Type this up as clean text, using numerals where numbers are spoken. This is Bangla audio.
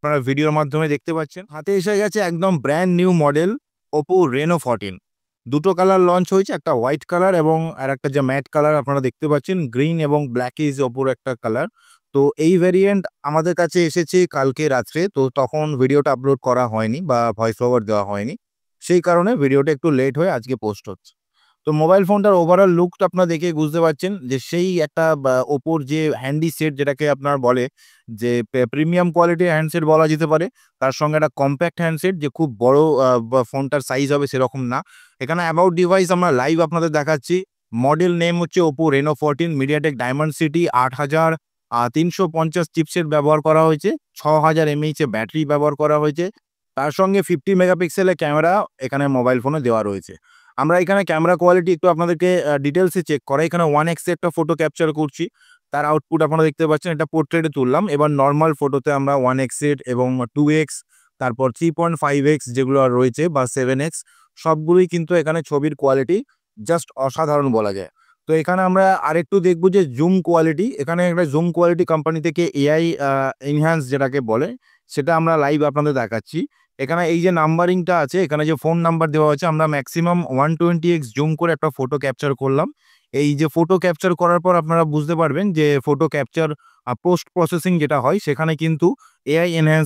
আপনারা ভিডিওর মাধ্যমে দেখতে পাচ্ছেন। হাতে এসে গেছে একদম brand new model Oppo Reno 14। দুটো কালার লঞ্চ হয়েছে, একটা হোয়াইট কালার এবং আরেকটা যে ম্যাট কালার আপনারা দেখতে পাচ্ছেন, গ্রিন এবং ব্ল্যাকিশ Oppoর একটা কালার। তো এই ভেরিয়েন্ট আমাদের কাছে এসেছে কালকে রাত্রে, তো তখন ভিডিওটা আপলোড করা হয়নি বা ভয়েস ওভার দেওয়া হয়নি। সেই কারণে ভিডিওটা একটু লেট হয়ে আজকে পোস্ট হচ্ছে। তো মোবাইল ফোনটার ওভারঅল লুকটা আপনারা দেখে বুঝতে পারছেন যে সেই একটা Oppoর যে হ্যান্ডি সেট যেটাকে আপনার বলে যে প্রিমিয়াম কোয়ালিটির হ্যান্ডসেট বলা যেতে পারে। তার সঙ্গে একটা কম্প্যাক্ট হ্যান্ডসেট যে খুব বড় বা ফোনটার সাইজ হবে সেরকম না। এখানে অ্যাবাউট ডিভাইস আমরা লাইভ আপনাদের দেখাচ্ছি। মডেল নেম হচ্ছে Oppo Reno 14, MediaTek Dimensity 8350 chipset ব্যবহার করা হয়েছে, 6000 mAh এর ব্যাটারি ব্যবহার করা হয়েছে। তার সঙ্গে 50 মেগাপিক্সেলের ক্যামেরা এখানে মোবাইল ফোনে দেওয়া রয়েছে। আমরা এখানে ক্যামেরা কোয়ালিটি একটু আপনাদেরকে ডিটেলসে চেক করা। এখানে 1x এর একটা ফটো ক্যাপচার করছি। তার আউটপুট আপনারা দেখতে পাচ্ছেন, এটা পোর্ট্রেটে তুললাম। এবার নরমাল ফটোতে আমরা 1x এর এবং 2x, তারপর 3.5x যেগুলো আর রয়েছে বা 7x, সবগুলোই কিন্তু এখানে ছবির কোয়ালিটি জাস্ট অসাধারণ বলা যায়। তো এখানে আমরা আরেকটু দেখব যে জুম কোয়ালিটি। এখানে একটা জুম কোয়ালিটি কোম্পানি থেকে AI এনহ্যান্স যেটাকে বলে, সেটা আমরা লাইভ আপনাদের দেখাচ্ছি। এখানে এই যে নাম্বারিংটা আছে, এখানে যে ফোন নাম্বার দেওয়া হয়েছে, আমরা ম্যাক্সিমাম 120x জুম করে একটা ফটো ক্যাপচার করলাম। এই যে ফটো ক্যাপচার করার পর আপনারা বুঝতে পারবেন যে ফটো ক্যাপচার পোস্ট প্রসেসিং যেটা হয় সেখানে কিন্তু AI এনহ্যান্স